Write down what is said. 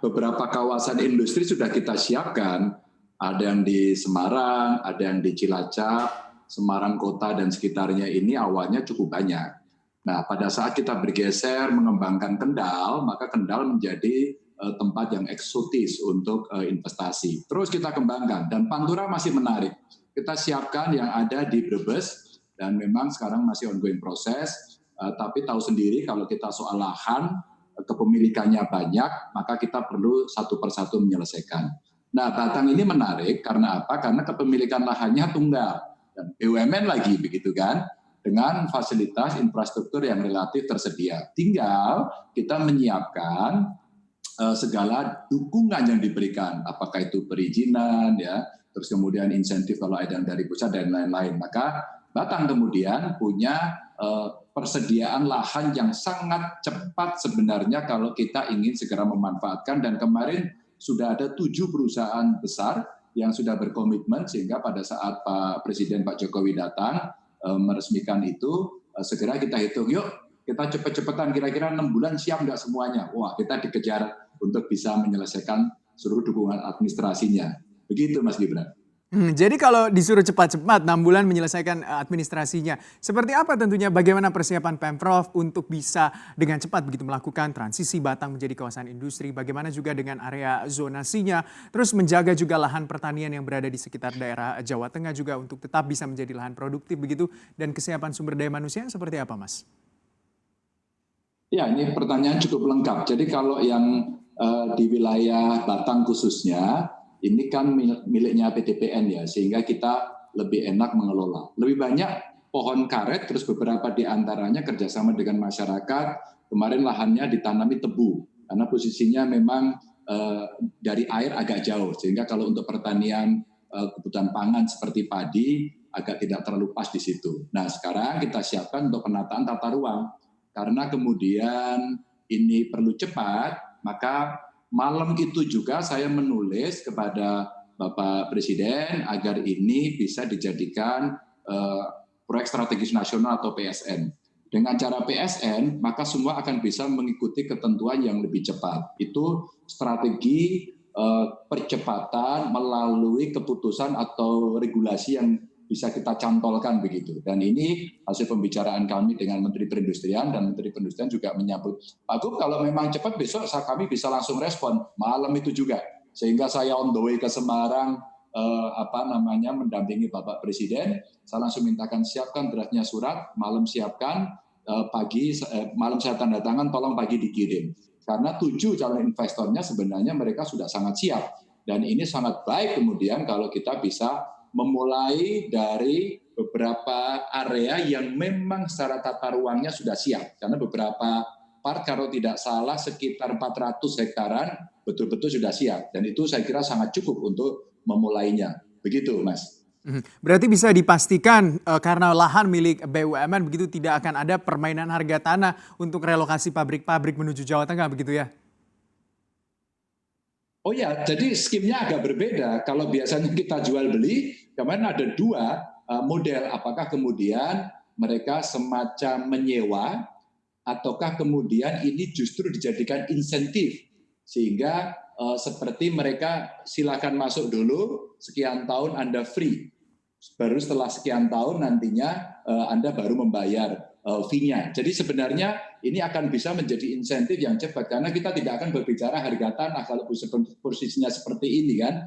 beberapa kawasan industri sudah kita siapkan. Ada yang di Semarang, ada yang di Cilacap, Semarang Kota dan sekitarnya ini awalnya cukup banyak. Nah, pada saat kita bergeser mengembangkan Kendal, maka Kendal menjadi tempat yang eksotis untuk investasi. Terus kita kembangkan, dan Pantura masih menarik. Kita siapkan yang ada di Brebes, dan memang sekarang masih ongoing proses, tapi tahu sendiri kalau kita soal lahan, kepemilikannya banyak, maka kita perlu satu persatu menyelesaikan. Nah, Batang ini menarik karena apa? Karena kepemilikan lahannya tunggal dan BUMN lagi, begitu kan? Dengan fasilitas infrastruktur yang relatif tersedia. Tinggal kita menyiapkan segala dukungan yang diberikan, apakah itu perizinan, ya, terus kemudian insentif kalau ada dari pusat dan lain-lain. Maka Batang kemudian punya persediaan lahan yang sangat cepat sebenarnya kalau kita ingin segera memanfaatkan, dan kemarin sudah ada 7 perusahaan besar yang sudah berkomitmen sehingga pada saat Pak Presiden Pak Jokowi datang meresmikan itu, segera kita hitung, yuk kita cepet-cepetan, kira-kira 6 bulan siap nggak semuanya? Wah, kita dikejar untuk bisa menyelesaikan seluruh dukungan administrasinya. Begitu Mas Gibran. Jadi kalau disuruh cepat-cepat 6 bulan menyelesaikan administrasinya, seperti apa tentunya bagaimana persiapan Pemprov untuk bisa dengan cepat begitu melakukan transisi Batang menjadi kawasan industri, bagaimana juga dengan area zonasinya, terus menjaga juga lahan pertanian yang berada di sekitar daerah Jawa Tengah juga untuk tetap bisa menjadi lahan produktif begitu, dan kesiapan sumber daya manusia seperti apa, Mas? Ya, ini pertanyaan cukup lengkap. Jadi kalau yang di wilayah Batang khususnya, ini kan miliknya PTPN ya, sehingga kita lebih enak mengelola. Lebih banyak pohon karet, terus beberapa di antaranya kerjasama dengan masyarakat. Kemarin lahannya ditanami tebu, karena posisinya memang dari air agak jauh, sehingga kalau untuk pertanian kebutuhan pangan seperti padi, agak tidak terlalu pas di situ. Nah, sekarang kita siapkan untuk penataan tata ruang. Karena kemudian ini perlu cepat, maka malam itu juga saya menulis kepada Bapak Presiden agar ini bisa dijadikan proyek strategis nasional atau PSN. Dengan cara PSN, maka semua akan bisa mengikuti ketentuan yang lebih cepat. Itu strategi percepatan melalui keputusan atau regulasi yang bisa kita cantolkan begitu. Dan ini hasil pembicaraan kami dengan Menteri Perindustrian, dan Menteri Perindustrian juga menyambut, Pak Gub, kalau memang cepat besok kami bisa langsung respon malam itu juga. Sehingga saya on the way ke Semarang mendampingi Bapak Presiden, saya langsung mintakan siapkan draftnya surat, malam siapkan, malam saya tanda tangan, tolong pagi dikirim. Karena 7 calon investornya sebenarnya mereka sudah sangat siap. Dan ini sangat baik kemudian kalau kita bisa memulai dari beberapa area yang memang secara tata ruangnya sudah siap. Karena beberapa part, kalau tidak salah sekitar 400 hektaran betul-betul sudah siap. Dan itu saya kira sangat cukup untuk memulainya. Begitu, Mas. Berarti bisa dipastikan karena lahan milik BUMN begitu tidak akan ada permainan harga tanah untuk relokasi pabrik-pabrik menuju Jawa Tengah begitu ya? Oh ya, jadi skimnya agak berbeda. Kalau biasanya kita jual beli, kemarin ada 2 model. Apakah kemudian mereka semacam menyewa, ataukah kemudian ini justru dijadikan insentif. Sehingga seperti mereka silakan masuk dulu, sekian tahun Anda free. Baru setelah sekian tahun nantinya Anda baru membayar fee-nya. Jadi sebenarnya ini akan bisa menjadi insentif yang cepat, karena kita tidak akan berbicara harga tanah kalau posisinya seperti ini kan.